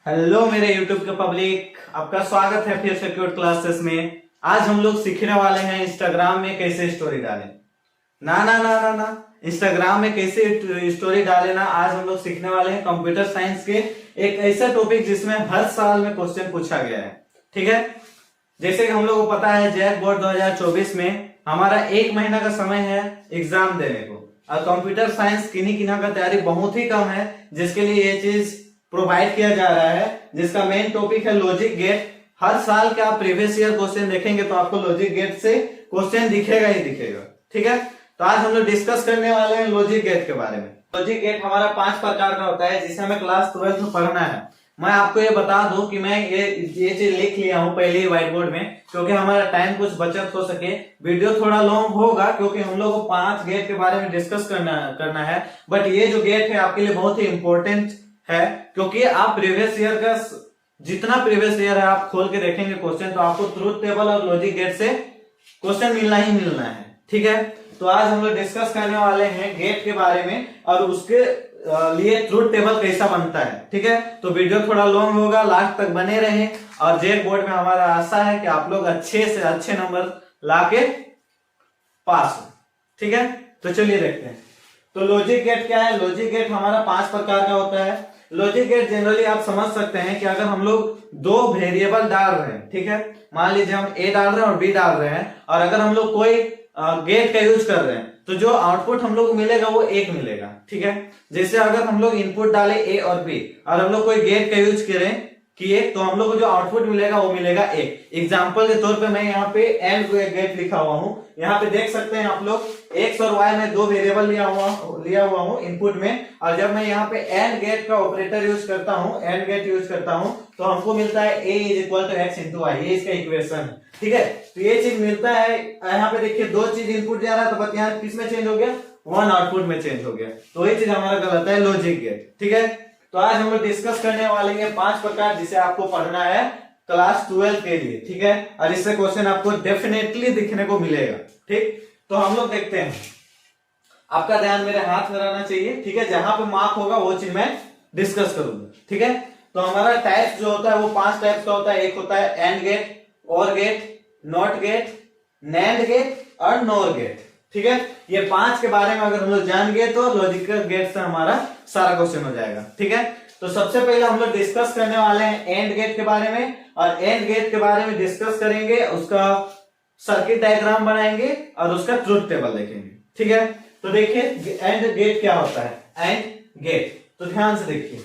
Hello मेरे YouTube के public, आपका स्वागत है फिर से क्यूट क्लासेस में। आज हम लोग सीखने वाले हैं इंस्टाग्राम में कैसे स्टोरी डालें। ना ना ना ना ना, इंस्टाग्राम में कैसे स्टोरी डालें ना। आज हम लोग सीखने वाले हैं कंप्यूटर साइंस के एक ऐसा टॉपिक जिसमें हर साल में क्वेश्चन पूछा गया है। ठीक है, जैसे कि हम लोग को पता है जैक बोर्ड 2024 में हमारा 1 महीना का समय है एग्जाम देने को, और कंप्यूटर साइंस किन्हीं किन्हीं का तैयारी बहुत ही कम है, जिसके लिए ये चीज प्रोवाइड किया जा रहा है, जिसका मेन टॉपिक है लॉजिक गेट। हर साल के आप प्रीवियस ईयर क्वेश्चन देखेंगे तो आपको लॉजिक गेट से क्वेश्चन दिखेगा ही दिखेगा। ठीक है, तो आज हम लोग डिस्कस करने वाले हैं लॉजिक गेट के बारे में। लॉजिक गेट हमारा 5 प्रकार का होता है, जिसे हमें क्लास 12 में पढ़ना है। मैं आपको ये बता दूं कि मैं ये चीज लिख लिया हूं पहले ही व्हाइट बोर्ड में, क्योंकि हमारा टाइम कुछ बचत हो सके। वीडियो थोड़ा लॉन्ग होगा क्योंकि हम लोग को 5 गेट के बारे में डिस्कस करना है, बट ये जो गेट है आपके लिए बहुत ही इंपॉर्टेंट है, क्योंकि आप प्रीवियस ईयर का जितना प्रीवियस ईयर है आप खोल के देखेंगे क्वेश्चन, तो आपको ट्रूथ टेबल और लॉजिक गेट से क्वेश्चन मिलना ही मिलना है। ठीक है, तो आज हम लोग डिस्कस करने वाले हैं गेट के बारे में और उसके लिए ट्रूथ टेबल कैसा बनता है। ठीक है, तो वीडियो थोड़ा लॉन्ग होगा, लास्ट तक बने रहें। और जेक बोर्ड में हमारा आशा है कि आप लोग अच्छे से अच्छे नंबर लाके पास हो। ठीक है, तो चलिए देखते हैं। तो लॉजिक गेट क्या है? लॉजिक गेट हमारा 5 प्रकार का होता है। लॉजिक गेट जनरली आप समझ सकते हैं कि अगर हम लोग 2 वेरिएबल डाल रहे हैं, ठीक है, मान लीजिए हम ए डाल रहे हैं और बी डाल रहे हैं, और अगर हम लोग कोई गेट का यूज कर रहे हैं तो जो आउटपुट हम लोग को मिलेगा वो 1 मिलेगा। ठीक है, जैसे अगर हम लोग इनपुट डाले ए और बी और हम लोग कोई गेट का यूज करें किए तो हम लोग को जो आउटपुट मिलेगा वो मिलेगा 1। एग्जाम्पल के तौर पे मैं यहाँ पे एंड गेट लिखा हुआ हूँ। यहाँ पे देख सकते हैं आप लोग एक्स और वाई में 2 वेरिएबल लिया हुआ हूँ इनपुट में, और जब मैं यहाँ पे एंड गेट का ऑपरेटर यूज करता हूँ, एंड गेट यूज करता हूँ, तो हमको मिलता है a is equal to x into y. ये इसका इक्वेशन है। ठीक है, तो ये चीज मिलता है। यहाँ पे देखिए 2 चीज इनपुट जा रहा है, तो बस यहाँ किस में चेंज हो गया? 1 आउटपुट में चेंज हो गया। तो ये चीज हमारा गलत है, लॉजिक गेट। ठीक है, तो आज हम लोग डिस्कस करने वाले हैं 5 प्रकार जिसे आपको पढ़ना है क्लास 12 के लिए। ठीक है, और इससे क्वेश्चन आपको डेफिनेटली दिखने को मिलेगा। ठीक, तो हम लोग देखते हैं। आपका ध्यान मेरे हाथ में रहना चाहिए। ठीक है, जहां पे मार्क होगा वो चीज मैं डिस्कस करूंगा। ठीक है, तो हमारा टाइप जो होता है वो 5 टाइप्स का होता है। एक होता है and gate, or gate, not gate, nand gate और नोर गेट। ठीक है, ये 5 के बारे में अगर हम लोग जान गए तो लॉजिकल गेट से हमारा सारा क्वेश्चन हो जाएगा। ठीक है, तो सबसे पहले हम लोग डिस्कस करने वाले हैं एंड गेट के बारे में, और एंड गेट के बारे में डिस्कस करेंगे, उसका सर्किट डायग्राम बनाएंगे और उसका ट्रूथ टेबल देखेंगे। ठीक है, तो देखिए एंड गेट क्या होता है। एंड गेट, तो ध्यान से देखिए,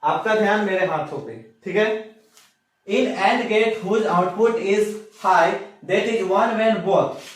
आपका ध्यान मेरे हाथों पे। ठीक है, in and gate whose output is high that is 1 when both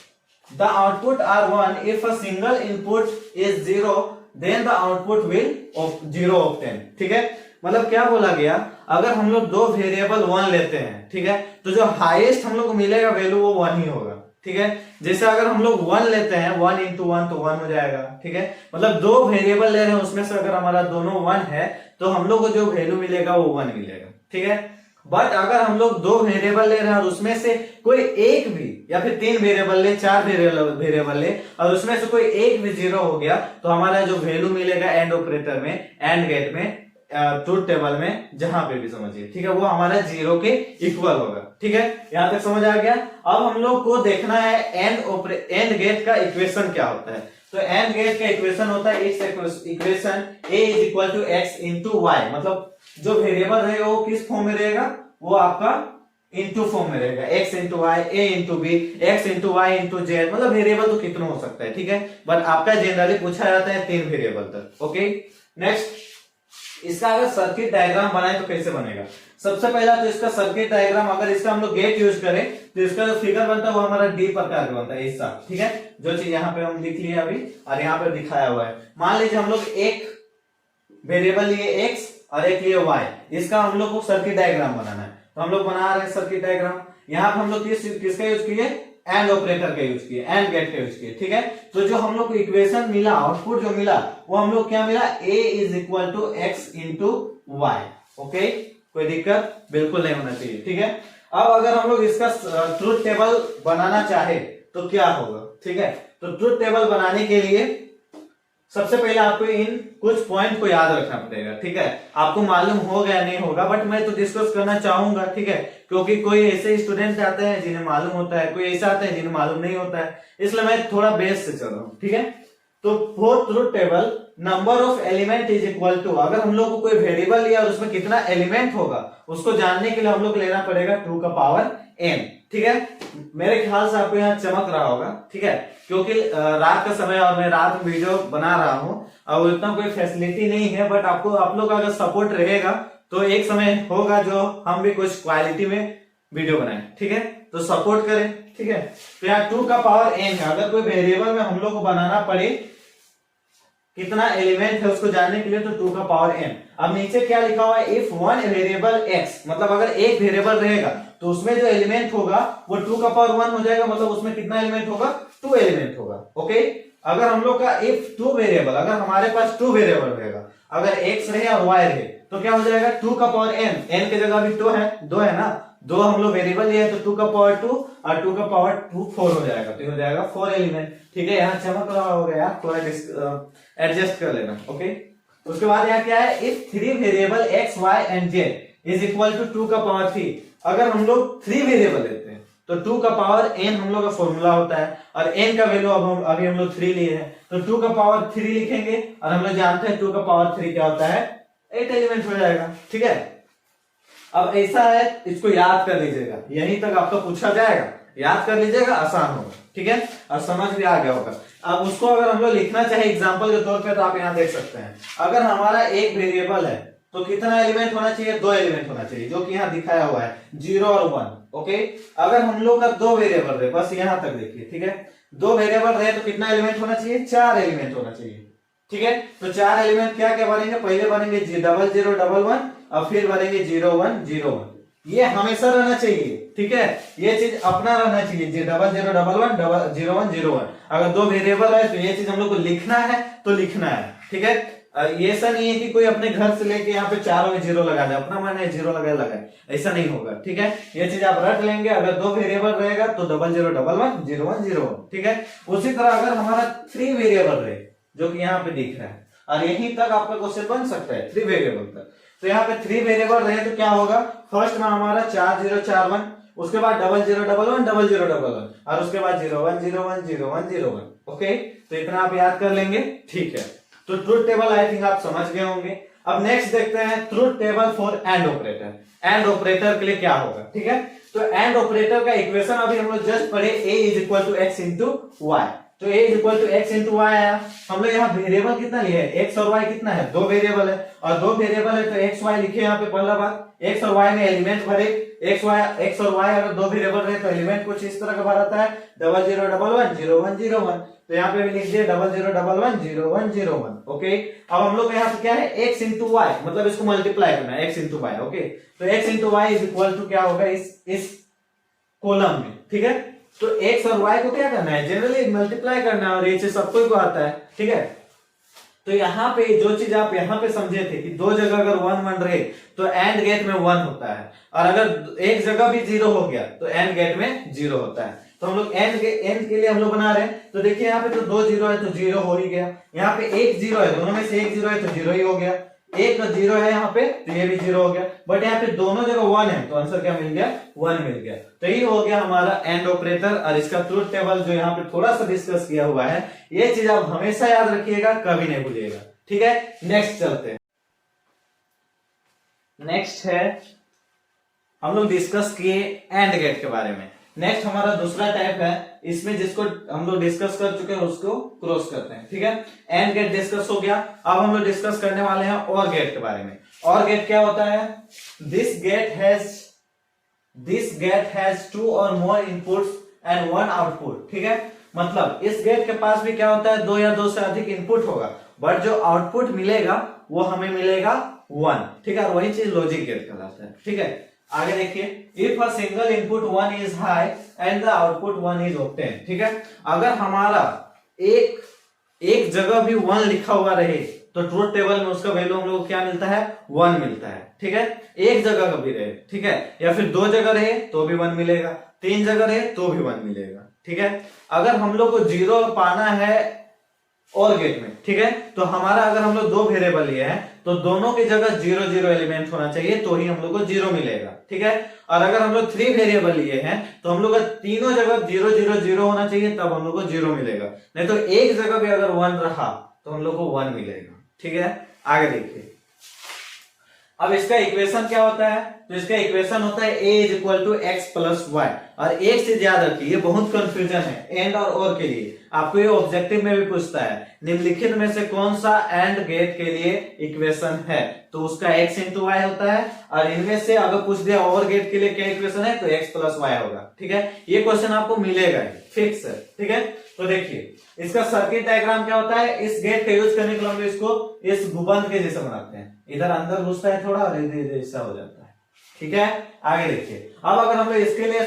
the output are 1. If a single input is 0 then the output will of 0 obtain. ठीक है, मतलब क्या बोला गया, अगर हम लोग 2 वेरिएबल 1 लेते हैं, ठीक है, तो जो हाईएस्ट हम लोग को मिलेगा वैल्यू वो 1 ही होगा। ठीक है, जैसे अगर हम लोग 1 लेते हैं 1 इंटू 1 तो 1 हो जाएगा। ठीक है, मतलब 2 वेरिएबल ले रहे हैं, उसमें से अगर हमारा दोनों 1 है तो हम लोग को जो वैल्यू मिलेगा वो 1 मिलेगा। ठीक है, बट अगर हम लोग 2 वेरिएबल ले रहे हैं और उसमें से कोई एक भी, या फिर 3 वेरिएबल ले, 4 वेरिएबल ले, और उसमें से कोई एक भी 0 हो गया, तो हमारा जो वैल्यू मिलेगा एंड ऑपरेटर में, एंड गेट में, ट्रूथ टेबल में, जहां पे भी समझिए, ठीक है, वो हमारा 0 के इक्वल होगा। ठीक है, यहां तक समझ आ गया। अब हम लोग को देखना है एंड गेट का इक्वेशन क्या होता है। तो एंड गेट का इक्वेशन होता है इस equation a is equal to x into y, मतलब जो वेरिएबल रहेगा वो किस फॉर्म में रहेगा? वो आपका इंटू फॉर्म में रहेगा, x into y, a into b, x into y into z, मतलब वेरिएबल तो कितना हो सकता है। ठीक है, बट आपका जनरली पूछा जाता है 3 वेरिएबल तक। ओके, नेक्स्ट, इसका अगर सर्किट डायग्राम बनाए तो कैसे बनेगा? सबसे पहला तो इसका सर्किट डायग्राम, अगर इसका हम लोग गेट यूज करें तो इसका जो फिगर बनता है वो हमारा डी प्रकार का बनता है, ऐसा। ठीक है, जो चीज यहाँ पे हम लिख लिए अभी और यहाँ पे दिखाया हुआ है। मान लीजिए हम लोग एक वेरिएबल लिए x और एक लिए y, इसका हम लोग को सर्किट डायग्राम बनाना है, तो हम लोग बना रहे हैं सर्किट डायग्राम। यहाँ पे हम लोग किसका यूज किए? एंड ऑपरेटर का यूज किए, एंड गेट का यूज किए। ठीक है, तो जो हम लोग को इक्वेशन मिला, आउटपुट जो मिला, वो हम लोग क्या मिला? a is equal to x into y. Okay, कोई दिक्कत बिल्कुल नहीं होना चाहिए। ठीक है, अब अगर हम लोग इसका ट्रूथ टेबल बनाना चाहे तो क्या होगा? ठीक है, तो ट्रूथ टेबल बनाने के लिए सबसे पहले आपको इन कुछ पॉइंट को याद रखना पड़ेगा, ठीक है। आपको मालूम होगा या नहीं होगा, बट मैं तो डिस्कस करना चाहूंगा, ठीक है, क्योंकि कोई ऐसे स्टूडेंट आते हैं जिन्हें मालूम होता है, कोई ऐसा आते हैं जिन्हें मालूम नहीं होता है, इसलिए मैं थोड़ा बेस से चल रहा हूँ, ठीक है। तो for truth table number of element is equal to, अगर हम लोग को कोई वेरिएबल लिया और उसमें कितना एलिमेंट होगा उसको जानने के लिए हम लोग लेना पड़ेगा 2 का पावर n, ठीक है। मेरे ख्याल से आपको यहाँ चमक रहा होगा, ठीक है, क्योंकि रात का समय और मैं रात में वीडियो बना रहा हूँ और इतना कोई फैसिलिटी नहीं है, बट आपको आप लोग का अगर सपोर्ट रहेगा तो एक समय होगा जो हम भी कुछ क्वालिटी में वीडियो बनाए, ठीक है। तो सपोर्ट करें, ठीक है। तो यहाँ 2 का पावर n है, अगर कोई वेरिएबल में हम लोग को बनाना पड़े कितना एलिमेंट है उसको जानने के लिए तो 2 का पावर n। अब नीचे क्या लिखा हुआ है, इफ वन वेरिएबल x, मतलब अगर एक वेरिएबल रहेगा तो उसमें जो एलिमेंट होगा वो 2 का पावर 1 हो जाएगा, मतलब उसमें कितना एलिमेंट होगा, 2 एलिमेंट होगा, ओके। अगर हम लोग का इफ 2 वेरिएबल, अगर हमारे पास 2 वेरिएबल रहेगा, अगर x रहे और y रहे तो क्या हो जाएगा, 2 का पावर n, n की जगह अभी 2 है ना, 2 हम लोग वेरिएबल लिए तो 2 का पावर 2 और 2 का पावर 2 4 हो जाएगा, तो हो जाएगा 4 एलिमेंट, ठीक है। यहाँ चमक रहा होगा यार, थोड़ा एडजस्ट कर लेना, ओके। उसके बाद यहाँ क्या है, if 3 variable x y and z is equal to 2 का पावर 3, अगर हम लोग 3 वेरिएबल लेते हैं तो 2 का पावर n हम लोग का फॉर्मूला होता है और n का वैल्यू अभी हम लोग 3 लिए हैं तो 2 का पावर 3 लिखेंगे और हम लोग जानते हैं 2 का पावर 3 क्या होता है, 8 एलिमेंट हो जाएगा, ठीक है। अब ऐसा है, इसको याद कर लीजिएगा, यहीं तक आपका पूछा जाएगा, याद कर लीजिएगा, आसान होगा, ठीक है, और समझ भी आ गया होगा। अब उसको अगर हम लोग लिखना चाहे एग्जांपल के तौर पे तो आप यहाँ देख सकते हैं, अगर हमारा एक वेरिएबल है तो कितना एलिमेंट होना चाहिए, 2 एलिमेंट होना चाहिए, जो कि यहाँ दिखाया हुआ है 0 और 1, ओके। अगर हम लोग का 2 वेरिएबल रहे, बस यहाँ तक देखिए, ठीक है, 2 वेरिएबल रहे तो कितना एलिमेंट होना चाहिए, 4 एलिमेंट होना चाहिए, ठीक है। तो 4 एलिमेंट क्या क्या बनेंगे, पहले बनेंगे 0011 और फिर बनेंगे 0101, ये हमेशा रहना चाहिए, ठीक है, ये चीज अपना रहना चाहिए, 0011 0101। अगर 2 वेरिएबल है तो ये चीज हम लोग को लिखना है तो लिखना है, ठीक है। ये ऐसा नहीं है कि कोई अपने घर से लेके यहाँ पे चारों में 0 लगा दे, अपना मन है 0 लगाए, ऐसा नहीं होगा, ठीक है। ये चीज आप रट लेंगे, अगर 2 वेरिएबल रहेगा तो 0011 0101, ठीक है। उसी तरह अगर हमारा 3 वेरिएबल रहे, जो कि यहाँ पे दिख रहा है, और यहीं तक आपका क्वेश्चन बन सकता है 3 वेरिएबल तक, तो यहाँ पे 3 वेरिएबल रहे तो क्या होगा, फर्स्ट में हमारा 4041, उसके बाद 0011 0011 और उसके बाद 0101 0101, ओके। तो इतना आप याद कर लेंगे, ठीक है। तो ट्रुथ टेबल आई थिंक आप समझ गए होंगे। अब नेक्स्ट देखते हैं truth table for and operator. And operator के लिए क्या होगा, ठीक है। तो एंड ऑपरेटर का इक्वेशन अभी हम लोग जस्ट पढ़े, a is equal to x into y, तो a is equal to x into y आया। हम लोग यहाँ वेरिएबल कितना लिए है, x और y कितना है, 2 वेरिएबल है, और 2 वेरिएबल है तो एक्स वाई लिखे यहाँ पे, पहला बात x और y में एलिमेंट भरे, x और y अगर 2 वेरिएबल रहे तो एलिमेंट कुछ इस तरह का भराता है 0011 0101, तो यहाँ पे भी लिख दिए 0011 0101, ओके। अब हम लोग यहाँ पे क्या है, x इंटू वाई, मतलब इसको मल्टीप्लाई करना है, x इंटू वाई, ओके। तो x into y is equal to क्या होगा इस कॉलम में, ठीक है। तो x और y को क्या करना है, जनरली मल्टीप्लाई करना है, और ये चीज सबको को आता है, ठीक है। तो यहाँ पे जो चीज आप यहाँ पे समझे थे कि 2 जगह अगर 1 1 रहे तो एंड गेट में 1 होता है, और अगर एक जगह भी 0 हो गया तो एंड गेट में 0 होता है। तो हम लोग एंड के लिए हम लोग बना रहे हैं, तो देखिए यहाँ पे तो 2 0 है तो 0 हो ही गया, यहाँ पे 1 0 है, दोनों में से 1 0 है तो 0 ही हो गया, 1 0 है यहाँ पे तो ये भी 0 हो गया, बट यहाँ पे दोनों जगह 1 है तो आंसर क्या मिल गया, 1 मिल गया। तो ये हो गया हमारा एंड ऑपरेटर, और इसका ट्रुथ टेबल जो यहाँ पे थोड़ा सा डिस्कस किया हुआ है, ये चीज आप हमेशा याद रखिएगा, कभी नहीं भूलिएगा, ठीक है। नेक्स्ट चलते हैं, नेक्स्ट है हम लोग डिस्कस किए एंड गेट के बारे में। नेक्स्ट हमारा दूसरा टाइप है, इसमें जिसको हम लोग डिस्कस कर चुके हैं उसको क्रॉस करते हैं, ठीक है। एंड गेट डिस्कस हो गया, अब हम लोग डिस्कस करने वाले हैं और गेट के बारे में। और गेट क्या होता है, दिस गेट हैज 2 और मोर इनपुट्स एंड 1 आउटपुट, ठीक है। मतलब इस गेट के पास भी क्या होता है, 2 या 2 से अधिक इनपुट होगा, बट जो आउटपुट मिलेगा वो हमें मिलेगा 1, ठीक है। और वही चीज लॉजिक गेट कहलाता है, ठीक है। आगे देखिए, if a single input 1 is high and the output 1 is obtain, ठीक है। अगर हमारा एक जगह भी 1 लिखा हुआ रहे तो ट्रुथ टेबल में उसका वैल्यू हम लोग को क्या मिलता है, 1 मिलता है, ठीक है। एक जगह का भी रहे, ठीक है, या फिर 2 जगह रहे तो भी 1 मिलेगा, 3 जगह रहे तो भी 1 मिलेगा, ठीक है। अगर हम लोग को 0 पाना है और गेट में, ठीक है। तो हमारा अगर हम लोग दो वेरिएबल लिए हैं तो दोनों की जगह 0 0 एलिमेंट होना चाहिए, तो ही हम लोग को 0 मिलेगा, ठीक है। और अगर हम लोग 3 वेरिएबल लिए हैं तो हम लोग का तीनों जगह 0 0 0 होना चाहिए, तब हम लोग को 0 मिलेगा। नहीं तो एक जगह भी अगर 1 रहा तो हम लोग को 1 मिलेगा, ठीक है। आगे देखिए, अब इसका इक्वेशन क्या होता है, तो इसका इक्वेशन होता है a is equal to x plus y. और एक चीज याद रखिए, ये बहुत कंफ्यूजन है एंड और के लिए, आपको ये ऑब्जेक्टिव में भी पूछता है, निम्नलिखित में से कौन सा एंड गेट के लिए इक्वेशन है, तो उसका x इंटू वाई होता है। और इनमें से अगर पूछ दिया और गेट के लिए क्या इक्वेशन है, तो x प्लस वाई होगा, ठीक है। ये क्वेश्चन आपको मिलेगा, फिक्स है, ठीक है। तो देखिए इसका सर्किट डायग्राम क्या होता है, इस गेट का यूज करने के लिए हम लोग इसको इस गुबंद के जैसे बनाते हैं, इधर अंदर घुसता है थोड़ा और इधर ऐसा हो जाता है, ठीक है। आगे देखिए, अब अगर हम लोग इसके लिए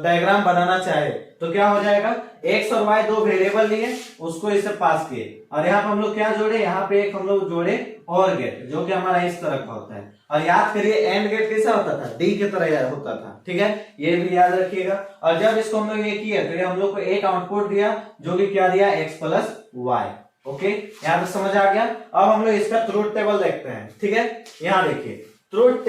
डायग्राम बनाना चाहे तो क्या हो जाएगा, एक्स और वाई दो वेरिएबल लिए, उसको इसे पास किए, और यहाँ पे हम लोग क्या जोड़े, यहाँ पे एक हम लोग जोड़े और गेट, जो कि हमारा इस तरह का होता है। और याद करिए एंड गेट कैसा होता था, डी की तरह होता था, ठीक है, ये भी याद रखिएगा। और जब इसको हम लोग ये किया तो ये हम लोग को एक आउटपुट दिया, जो कि क्या दिया, एक्स प्लस वाई, ओके। यहाँ पे समझ आ गया। अब हम लोग इसका ट्रूथ टेबल देखते हैं, ठीक है। यहाँ देखिए ट्रूथ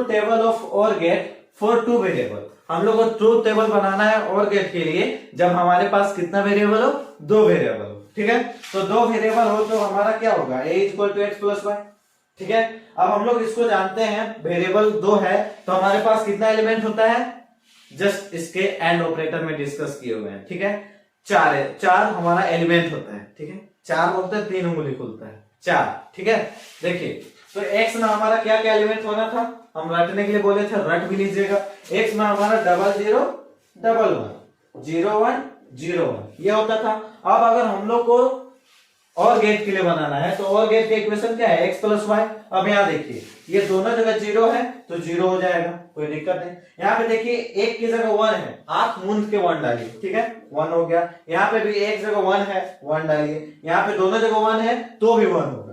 टेबल ऑफ और गेट फॉर 2 वेरिएबल, हम लोग को ट्रूथ टेबल बनाना है और गेट के लिए जब हमारे पास कितना वेरिएबल हो, 2 वेरिएबल हो, ठीक है। तो 2 वेरिएबल हो तो हमारा क्या होगा, a equal to x plus y, ठीक है। अब हम लोग इसको जानते हैं, वेरिएबल 2 है तो हमारे पास कितना एलिमेंट होता है, जस्ट इसके एंड ऑपरेटर में डिस्कस किए हुए हैं, ठीक है। 4 है, 4 हमारा एलिमेंट होता है, ठीक है। 4 बोलते हैं 3 उंगली खुलता है, 4, ठीक है। देखिए तो x में हमारा क्या क्या एलिमेंट होना था, हम रटने के लिए बोले थे, रट भी लीजिएगा। x में हमारा 0 0 1 1 0 1 0 1 ये होता था। अब अगर हम लोग को और गेट के लिए बनाना है तो और गेट का इक्वेशन क्या है, x प्लस वाई। अब यहाँ देखिए ये दोनों जगह 0 है तो 0 हो जाएगा, कोई दिक्कत नहीं। यहाँ पे देखिए एक की जगह 1 है, आंख मूंद के 1 डालिए, ठीक है, 1 हो गया। यहाँ पे भी एक जगह 1 है, 1 डालिए। यहाँ पे दोनों जगह 1 है तो भी 1 होगा।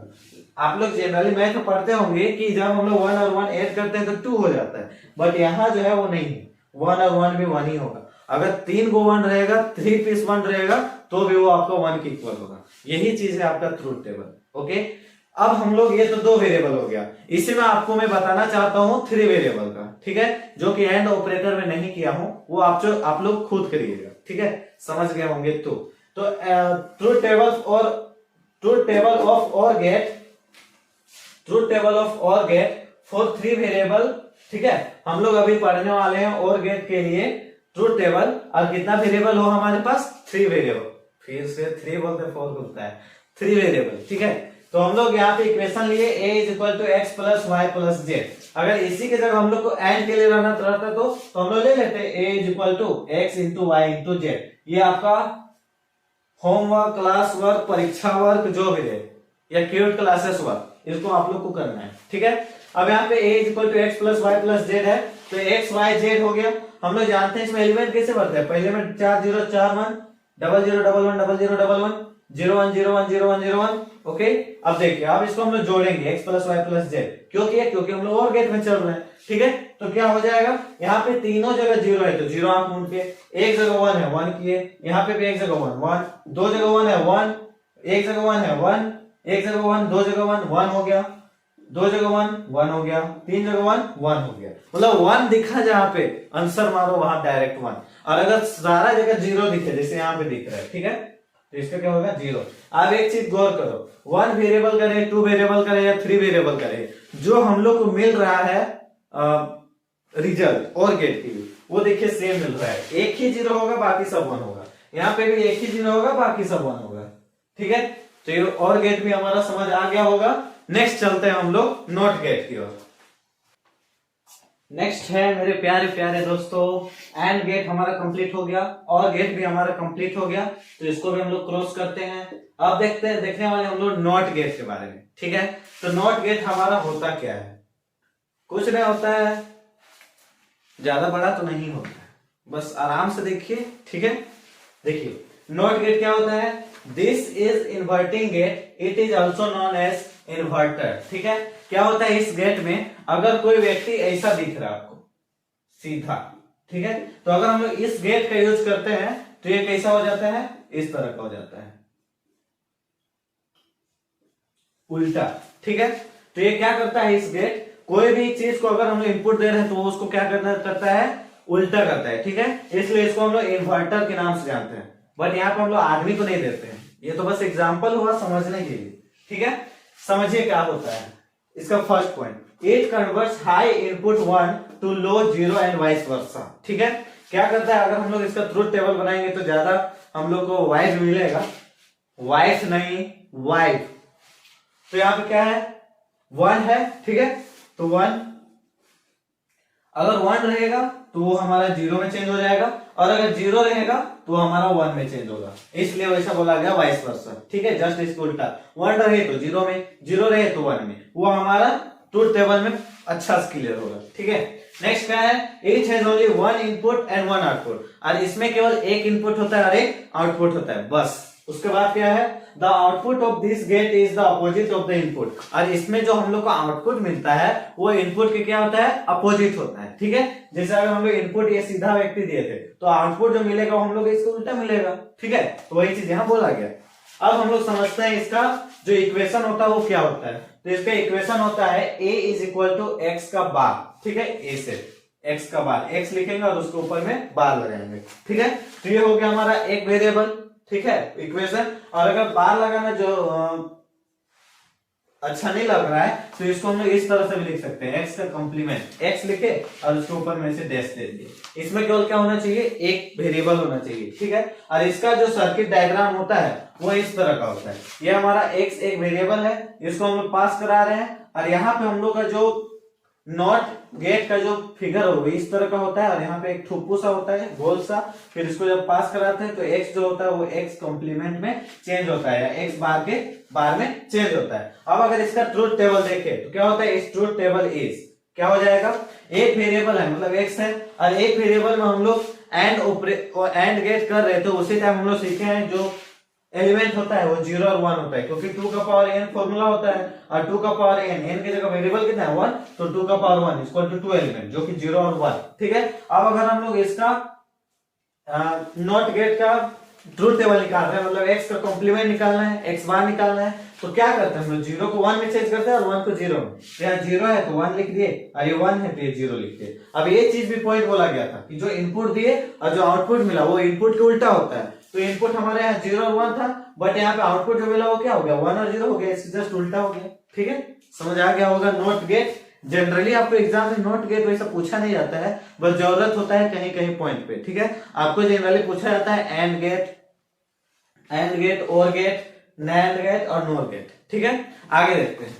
आप लोग जनरली मैथ पढ़ते होंगे कि जब हम लोग 1 और 1 ऐड करते हैं तो 2 हो जाता है, बट यहाँ जो है वो नहीं है, 1 और 1 भी 1 ही होगा। अगर 3 को 1 रहेगा, 3 पीस 1 रहेगा तो भी वो आपका 1 के इक्वल होगा। यही चीज है आपका ट्रूथ टेबल, ओके। अब हम लोग ये तो 2 वेरिएबल हो गया, इसी में आपको मैं बताना चाहता हूँ 3 वेरिएबल का, ठीक है, जो कि एंड ऑपरेटर में नहीं किया हूं, वो आप लोग खुद करिएगा, ठीक है, समझ गए होंगे। तो ट्रूथ टेबल ऑफ और गेट फॉर 3 वेरिएबल, ठीक है। हम लोग अभी पढ़ने वाले हैं और गेट के लिए ट्रूथ टेबल, और कितना वेरिएबल हो हमारे पास, 3 वेरिएबल, फिर से 3 बोलते 4 बोलता है, 3 वेरिएबल, ठीक है। तो हम लोग यहाँ पे इक्वेशन लिए a is equal to x plus y plus z. अगर इसी के जगह हम लोग को एंड के लिए रहना रहता तो हम लोग ले लेते a is equal to x into y into z. ये आपका होमवर्क, क्लास वर्क, परीक्षा वर्क जो भी है, या क्यूट क्लासेस वर्क, इसको आप लोग को करना है, ठीक है। अब यहाँ पे a is equal to x plus y plus z है, तो एक्स वाई जेड हो गया। हम लोग जानते हैं इसमें एलिमेंट कैसे बढ़ते हैं, पहले में 4 0 4 1 0 0 1 1 0 0 1 1 0 1 0 1 0 1 0 1, ओके। अब देखिए अब इसको हम लोग जोड़ेंगे x plus y plus z, क्योंकि हम लोग और गेट में चल रहे हैं, ठीक है। तो क्या हो जाएगा, यहाँ पे तीनों जगह 0 है तो 0 आप मूंद के, एक जगह 1 है 1 किए, यहाँ पे भी एक जगह 1 1, दो जगह 1 है 1, एक जगह 1 है 1, एक जगह 1, दो जगह 1 1 हो गया, दो जगह 1 1 हो गया, तीन जगह 1 1 हो गया। मतलब 1 दिखा जहां पे आंसर मारो वहां डायरेक्ट 1, और अगर सारा जगह 0 दिखे जैसे यहाँ पे दिख रहा है, ठीक है, तो इसका क्या होगा 0। अब एक चीज गौर करो, 1 वेरिएबल करे, 2 वेरिएबल करे या 3 वेरिएबल करे, जो हम लोग को मिल रहा है रिजल्ट और गेट की, वो देखिए सेम मिल रहा है, एक ही 0 होगा बाकी सब 1 होगा, यहाँ पे भी एक ही 0 होगा बाकी सब 1 होगा, ठीक है। तो ये और गेट भी हमारा समझ आ गया होगा। नेक्स्ट चलते हैं हम लोग नॉट गेट की ओर। नेक्स्ट है मेरे प्यारे प्यारे दोस्तों, एंड गेट हमारा कंप्लीट हो गया और गेट भी हमारा कंप्लीट हो गया, तो इसको भी हम लोग क्रॉस करते हैं। अब देखने वाले हम लोग नॉट गेट के बारे में, ठीक है। तो नॉट गेट हमारा होता क्या है, कुछ नहीं होता है, ज्यादा बड़ा तो नहीं होता है, बस आराम से देखिए, ठीक है। देखिए नॉट गेट क्या होता है, this is inverting gate, it is also known as inverter, ठीक है। क्या होता है इस गेट में, अगर कोई व्यक्ति ऐसा दिख रहा है आपको सीधा, ठीक है, तो अगर हम लोग इस गेट का यूज करते हैं तो ये कैसा हो जाता है, इस तरह का हो जाता है, उल्टा। ठीक है, तो ये क्या करता है, इस गेट कोई भी चीज को अगर हम लोग इनपुट दे रहे हैं तो वो उसको क्या करता है, उल्टा करता है। ठीक है, इसलिए इसको हम लोग इन्वर्टर के नाम से जानते हैं, बट यहाँ पे हम लोग आदमी को नहीं देते हैं, ये तो बस एग्जाम्पल हुआ समझने के लिए। ठीक है, समझिए क्या होता है इसका first point, it converts high input 1 to low 0 and vice versa. ठीक है, क्या करता है, अगर हम लोग इसका ट्रुथ टेबल बनाएंगे तो ज्यादा हम लोग को वाइफ मिलेगा, वाइफ नहीं वाइफ। तो यहाँ पे क्या है, 1 है। ठीक है, तो 1 अगर 1 रहेगा तो वो हमारा 0 में चेंज हो जाएगा, और अगर 0 रहेगा तो हमारा 1 में चेंज होगा, इसलिए वैसा बोला गया वाइस वर्सा। ठीक है, जस्ट इसको उल्टा, 1 रहे तो 0 में, 0 रहे तो 1 में, वो हमारा ट्रुथ टेबल में अच्छा क्लियर होगा। ठीक है, नेक्स्ट क्या है, each has only one input and one output, और इसमें केवल एक इनपुट होता है और एक आउटपुट होता है बस। उसके बाद क्या है, the output of this gate is the opposite of the input, और इसमें जो हम लोग को आउटपुट मिलता है वो इनपुट के क्या होता है, अपोजिट होता है। ठीक है, जैसे अगर हम लोग इनपुट ये सीधा व्यक्ति दिए थे तो आउटपुट जो मिलेगा वो हम लोग इसको उल्टा मिलेगा। ठीक है, तो वही चीज यहाँ बोला गया। अब हम लोग समझते हैं इसका जो इक्वेशन होता है वो क्या होता है। तो इसका इक्वेशन होता है a is equal to x का बार। ठीक है, a से x का बार, x लिखेंगे और उसके ऊपर में बार लगाएंगे। ठीक है, तो ये हो गया हमारा एक वेरिएबल। ठीक है, इक्वेशन। और अगर बार लगाना जो अच्छा नहीं लग रहा है तो इसको हम लोग इस तरह से भी लिख सकते हैं, x का कॉम्प्लीमेंट, x लिखे और उसके ऊपर में से डैश दे दिए। इसमें केवल क्या होना चाहिए, एक वेरिएबल होना चाहिए। ठीक है, और इसका जो सर्किट डायग्राम होता है वो इस तरह का होता है, ये हमारा x एक वेरिएबल है, इसको हम लोग पास करा रहे हैं, और यहाँ पे हम लोग का जो नॉट गेट का जो फिगर हो इस तरह का होता है, और यहाँ पे एक ठुप्पू सा होता है गोल सा, फिर इसको जब पास कराते हैं तो x जो होता है वो x कॉम्प्लीमेंट में चेंज होता है, या x बार के बार में चेंज होता है। अब अगर इसका ट्रूथ टेबल देखें तो क्या होता है, इस ट्रूथ टेबल इज क्या हो जाएगा, एक वेरिएबल है मतलब x है, और एक वेरिएबल में हम लोग एंड गेट कर रहे थे, उसी टाइम हम लोग सीखे हैं जो एलिमेंट होता है वो 0 और 1 होता है, क्योंकि 2 का पावर n फॉर्मूला होता है, और 2 का पावर n की जगह वेरिएबल कितना है 1, तो 2 का पावर 1 इक्वल टू 2 एलिमेंट जो कि 0 और 1। ठीक है, अब अगर हम लोग इसका नॉट गेट का ट्रूथ टेबल निकाल रहे हैं, मतलब x का कॉम्प्लीमेंट निकालना है, x बार निकालना है, तो क्या करते हैं हम लोग 0 को 1 में चेंज करते हैं और 1 को 0 में। तो यहाँ 0 है तो 1 लिख दिए, और ये 1 है तो ये 0 लिख दिए। अब ये चीज भी पॉइंट बोला गया था कि जो इनपुट दिए और जो आउटपुट मिला वो इनपुट के उल्टा होता है। तो इनपुट हमारे यहाँ 0 और 1 था, बट यहाँ पे आउटपुट जो मिला वो क्या हो गया, 1 और 0 हो गया, इससे जस्ट उल्टा हो गया। ठीक है, समझ आ गया होगा। नॉट गेट जनरली आपको एग्जाम में नॉट गेट वैसा पूछा नहीं जाता है, बस जरूरत होता है कहीं कहीं पॉइंट पे। ठीक है, आपको जनरली पूछा जाता है and gate, or gate, nand gate और नोर गेट। ठीक है, आगे देखते हैं,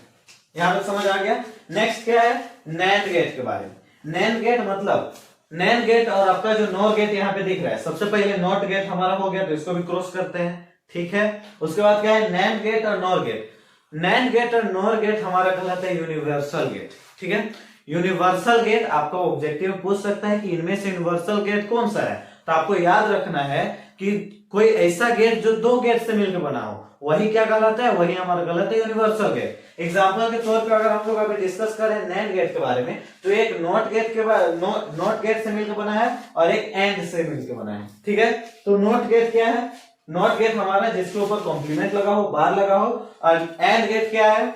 यहाँ पे समझ आ गया। नेक्स्ट क्या है, नैंड गेट के बारे में। नैंड गेट मतलब नैंड गेट और आपका जो नोर गेट यहाँ पे दिख रहा है, सबसे पहले नॉट गेट हमारा हो गया तो इसको भी क्रॉस करते हैं। ठीक है, उसके बाद क्या है, नैंड गेट और नोर गेट। नैंड गेट और नोर गेट हमारा कहलाता है यूनिवर्सल गेट। ठीक है, यूनिवर्सल गेट आपका ऑब्जेक्टिव पूछ सकता है कि इनमें से यूनिवर्सल गेट कौन सा है, तो आपको याद रखना है कि कोई ऐसा गेट जो दो गेट से मिलकर बना हो वही क्या कहलाता है, वही हमारा गलत है यूनिवर्सल गेट। एग्जांपल के तौर पे अगर हम लोग अभी डिस्कस करें नैंड गेट के बारे में, तो एक नॉट गेट से मिलकर बना है और एक एंड से मिलकर बना है। ठीक है, तो नॉट गेट क्या है, नॉट गेट हमारा जिसके ऊपर कॉम्प्लीमेंट लगा हो, बार लगा हो, और एंड गेट क्या है,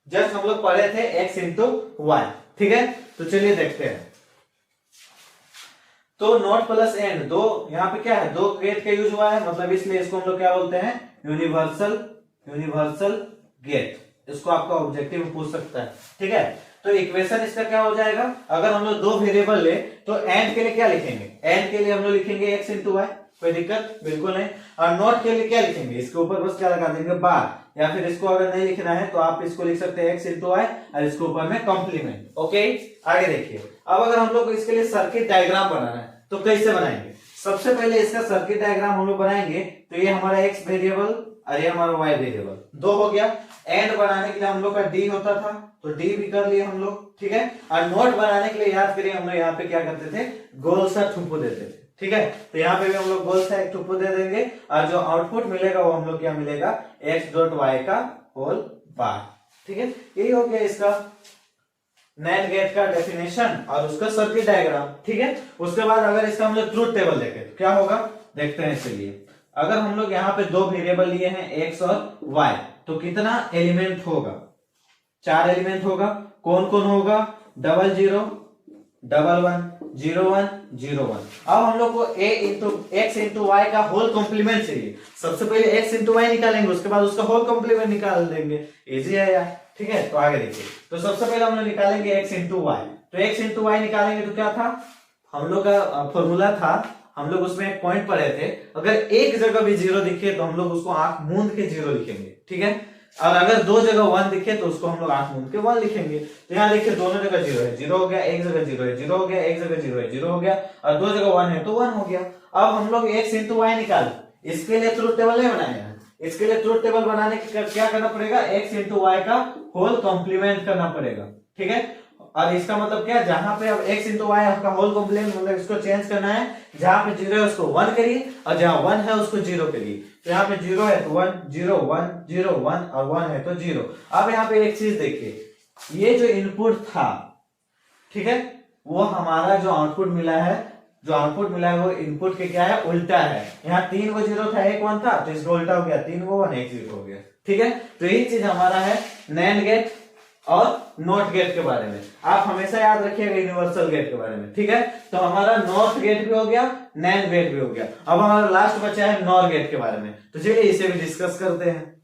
जस्ट हम लोग पढ़े थे x इंटू वाई। ठीक है, तो चलिए देखते हैं। तो नॉट प्लस एंड दो, यहाँ पे क्या है, दो गेट का यूज हुआ है, मतलब इसलिए इसको हम लोग क्या बोलते हैं, यूनिवर्सल गेट। इसको आपका ऑब्जेक्टिव पूछ सकता है। ठीक है, तो इक्वेशन इसका क्या हो जाएगा, अगर हम लोग दो वेरिएबल ले तो एंड के लिए क्या लिखेंगे, एंड के लिए हम लोग लिखेंगे x इंटू वाई, कोई दिक्कत बिल्कुल नहीं। और नॉट के लिए क्या लिखेंगे, इसके ऊपर बस क्या लगा देंगे, बार, या फिर इसको अगर नहीं लिखना है तो आप इसको लिख सकते हैं x इंटू वाई और इसके ऊपर में कॉम्प्लीमेंट। ओके, आगे देखिए। अब अगर हम लोग इसके लिए सर्किट डायग्राम बनाना है तो कैसे बनाएंगे, सबसे पहले इसका सर्किट डायग्राम हम लोग बनाएंगे। तो ये हमारा x वेरिएबल और ये हमारा y वेरिएबल, दो हो गया। एंड बनाने के लिए हम लोग का d होता था तो d भी कर लिए हम लोग। ठीक है, और नोट बनाने के लिए याद करिए हम लोग यहाँ पे क्या करते थे, गोल सा ठुप्पू देते थे। ठीक है, तो यहाँ पे भी हम लोग गोल सा एक ठुप्पू दे देंगे, और जो आउटपुट मिलेगा वो हम लोग क्या मिलेगा, x डॉट वाई का होल बार। ठीक है, यही हो गया इसका नैंड गेट का डेफिनेशन और उसका सर्किट डायग्राम। ठीक है, उसके बाद अगर इसका हम लोग ट्रूथ टेबल देखें तो क्या होगा, देखते हैं। चलिए, अगर हम लोग यहाँ पे दो वेरिएबल लिए हैं x और y, तो कितना एलिमेंट होगा? 4 एलिमेंट होगा। कौन कौन होगा? 00, 11, 01, 01। अब हम लोग को a into x into y का होल कॉम्प्लीमेंट चाहिए। सबसे पहले x इंटू वाई निकालेंगे, उसके बाद उसका होल कॉम्प्लीमेंट निकाल देंगे। इजी है यार, ठीक है। तो आगे देखिए, तो सबसे पहले हम लोग निकालेंगे x इंटू वाई। तो x इंटू वाई निकालेंगे तो क्या था हम लोग का फॉर्मूला था, हम लोग उसमें एक पॉइंट पढ़े थे, अगर एक जगह भी 0 दिखे तो हम लोग उसको आंख मूंद के 0 लिखेंगे, ठीक है। और अगर दो जगह 1 दिखे तो उसको हम लोग आंख मूंद के 1 लिखेंगे। तो यहाँ देखिए दोनों जगह 0 है, 0 हो गया, एक जगह 0 है, 0 हो गया, एक जगह 0 है, 0 हो गया, और दो जगह 1 है तो 1 हो गया। अब हम लोग x इंटू वाई निकाल, इसके लिए ट्रूथ टेबल नहीं बनाया है। इसके लिए ट्रूथ टेबल बनाने के क्या करना पड़ेगा? x इंटू वाई का होल कॉम्प्लीमेंट करना पड़ेगा, ठीक है। और इसका मतलब क्या, जहां पे अब x इंटू वाई का होल कॉम्प्लीमेंट मतलब इसको चेंज करना है, जहां पे 0 है उसको 1 करिए और जहां 1 है उसको 0 करिए। तो यहाँ पे 0 है तो 1, 0, 1, 0, 1 और 1 है तो 0। अब यहाँ पे एक चीज देखिए, ये जो इनपुट था, ठीक है, वो हमारा जो आउटपुट मिला है, जो आउटपुट मिला है वो इनपुट के क्या है? उल्टा है। यहाँ 3 को 0 था, 1 1 था, तो इसका उल्टा हो गया, 3 को 1, 1 0 हो गया, ठीक है। तो यही चीज हमारा है नैंड गेट और नॉट गेट के बारे में। आप हमेशा याद रखिएगा यूनिवर्सल गेट के बारे में, ठीक है। तो हमारा नॉट गेट भी हो गया, नैंड गेट भी हो गया। अब हमारा लास्ट बचा है नॉर गेट के बारे में, तो चलिए इसे भी डिस्कस करते हैं।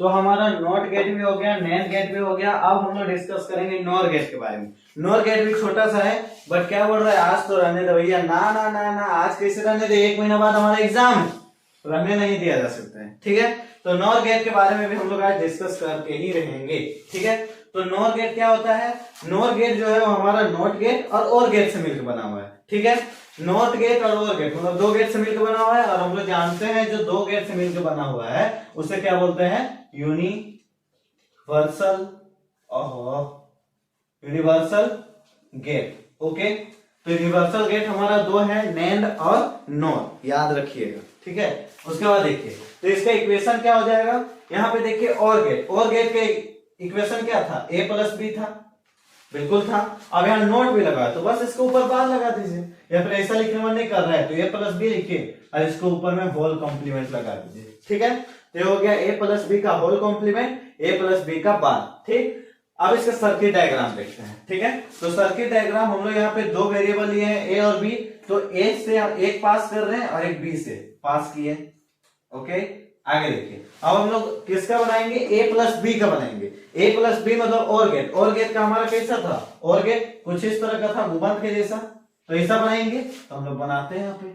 तो हमारा नॉट गेट भी हो गया, नैंड गेट भी हो गया। अब हम लोग डिस्कस करेंगे नॉर गेट के बारे में। नॉर गेट भी छोटा सा है, बट क्या बोल रहा है, आज तो रहने दो भैया। ना ना ना ना, आज कैसे रहने दे, 1 महीना बाद हमारा एग्जाम है, रहने नहीं दिया जा सकता है, ठीक है। तो नॉर गेट के बारे में भी हम लोग आज डिस्कस करके ही रहेंगे, ठीक है। तो नॉर गेट क्या होता है? नॉर गेट जो है वो हमारा नॉट गेट और गेट से मिलकर बना हुआ है, ठीक है। नॉट गेट और गेट मतलब 2 गेट से मिलकर बना हुआ है, और हम लोग जानते हैं जो 2 गेट से मिलकर बना हुआ है उसे क्या बोलते हैं? Universal gate, okay. तो यूनिवर्सल गेट हमारा 2 है, नैंड और नॉर, याद रखिएगा, ठीक है। उसके बाद देखिए, तो इसका इक्वेशन क्या हो जाएगा? यहाँ पे देखिए और गेट के इक्वेशन क्या था? a प्लस बी था, बिल्कुल था। अब यहाँ नोट भी लगा तो बस इसके ऊपर बार लगा दीजिए, या फिर ऐसा लिखने में नहीं कर रहा है तो a प्लस बी लिखिए और इसके ऊपर में होल कॉम्प्लीमेंट लगा दीजिए, ठीक है। तो ये हो गया a प्लस बी का whole complement, a plus b का बार, ठीक। अब इसका सर्किट डायग्राम देखते हैं, ठीक है। तो सर्किट डायग्राम हम लोग यहाँ पे 2 वेरिएबल लिए हैं a और b, तो a से हम एक पास कर रहे हैं और एक b से पास किए, ओके। आगे देखिए, अब हम लोग किसका बनाएंगे? a प्लस बी का बनाएंगे। a प्लस बी मतलब और गेट का हमारा कैसा था? और गेट कुछ इस तरह का था, गुबंद के जैसा, तो ऐसा बनाएंगे। तो हम लोग बनाते हैं यहाँ पे,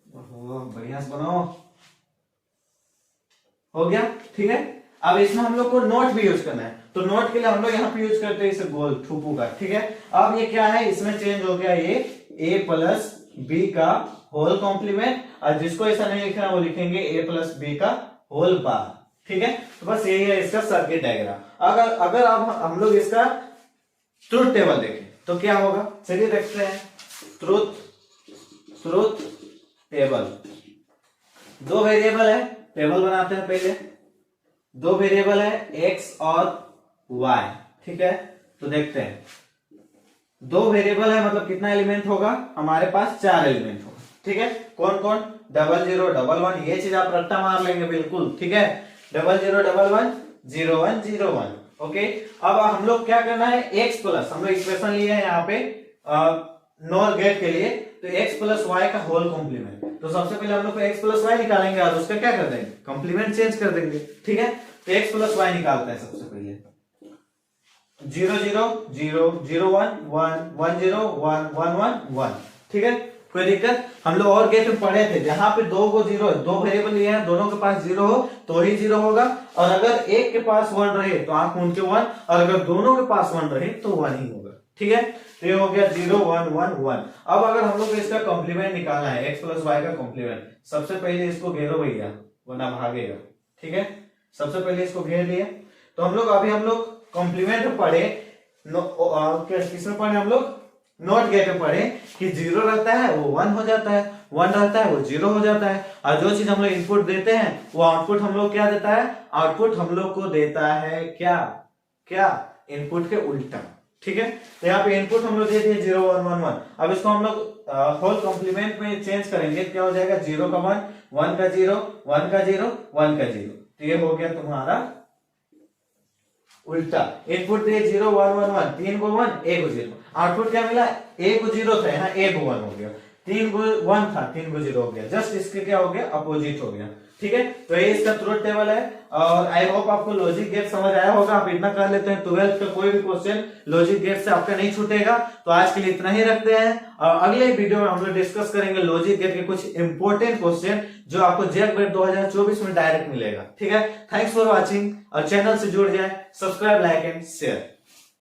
बढ़िया से बनाओ, हो गया, ठीक है। अब इसमें हम लोग को नोट भी यूज करना है, तो नोट के लिए हम लोग यहाँ पे यूज करते हैं इसे गोल थूपू का, ठीक है। अब ये क्या है, इसमें चेंज हो गया, ये a प्लस बी का होल कॉम्प्लीमेंट, और जिसको ऐसा नहीं लिखना वो लिखेंगे a प्लस बी का होल बार, ठीक है। तो बस यही है इसका सर्किट डायग्राम। अगर अब हम लोग इसका ट्रूथ टेबल देखें तो क्या होगा, चलिए देखते हैं। ट्रूथ टेबल, 2 वेरिएबल है, टेबल बनाते हैं पहले। 2 वेरिएबल है x और y, ठीक है। तो देखते हैं, 2 वेरिएबल है मतलब कितना एलिमेंट होगा हमारे पास? 4 एलिमेंट होगा, ठीक है। कौन कौन? 00, 11, ये चीज आप रट्टा मार लेंगे बिल्कुल, ठीक है। 00, 11, 01, 01, ओके। अब हम लोग क्या करना है? x प्लस, हम लोग इक्वेशन लिए हैं यहाँ पे नॉर गेट के लिए, तो x प्लस वाई का होल कॉम्प्लीमेंट। तो सबसे पहले हम लोग को x प्लस वाई निकालेंगे और उसका क्या कर देंगे? कॉम्प्लीमेंट चेंज कर देंगे, ठीक है। तो x प्लस वाई निकालते हैं सबसे पहले। 0 0 0 0 1 1 1 0 1 1 1 1, ठीक है। कोई दिक्कत? हम लोग और गेट में पढ़े थे, जहां पे 2 को 0, 2 वेरिएबल लिए हैं, दोनों के पास 0 हो तो ही 0 होगा, और अगर एक के पास 1 रहे तो आंख मूंद के 1, और अगर दोनों के पास 1 रहे तो 1 ही होगा, ठीक है। तो ये हो गया 0 1 1 1। अब अगर हम लोग इसका कॉम्प्लीमेंट निकालना है, x प्लस वाई का कॉम्प्लीमेंट, सबसे पहले इसको घेरो भैया वरना भागेगा, ठीक है। सबसे पहले इसको घेर लिया। तो हम लोग कॉम्प्लीमेंट पढ़े, किसमें पढ़े हम लोग? नॉट गेट में पढ़े कि 0 रहता है वो 1 हो जाता है, 1 रहता है वो 0 हो जाता है, और जो चीज हम लोग इनपुट देते हैं वो आउटपुट हम लोग क्या देता है? आउटपुट हम लोग को देता है क्या इनपुट के उल्टा, ठीक है। तो यहाँ पे इनपुट हम लोग दे दिए 0 1 1 1। अब इसको हम लोग होल कॉम्प्लीमेंट में चेंज करेंगे, क्या हो जाएगा? 0 का 1, 1 का 0, 1 का 0, 1 का 0। तो ये हो गया तुम्हारा उल्टा। इनपुट दिए 0 1 1 1, 3 को 1 1 को 0। आउटपुट क्या मिला? a को 0 था, यहाँ a को 1 हो गया। 3 को 1 था, 3 को 0 हो गया। जस्ट इसके क्या हो गया? अपोजिट हो गया। ठीक है, तो ये इसका ट्रुथ टेबल है। और आई होप आपको लॉजिक गेट समझ आया होगा। आप इतना कर लेते हैं, 12th का कोई भी क्वेश्चन लॉजिक गेट से आपका नहीं छूटेगा। तो आज के लिए इतना ही रखते हैं, और अगले वीडियो में हम लोग डिस्कस करेंगे लॉजिक गेट के कुछ इंपॉर्टेंट क्वेश्चन जो आपको JEE 2024 में डायरेक्ट मिलेगा। ठीक है, थैंक्स फॉर वॉचिंग, और चैनल से जुड़ जाए, सब्सक्राइब, लाइक एंड शेयर।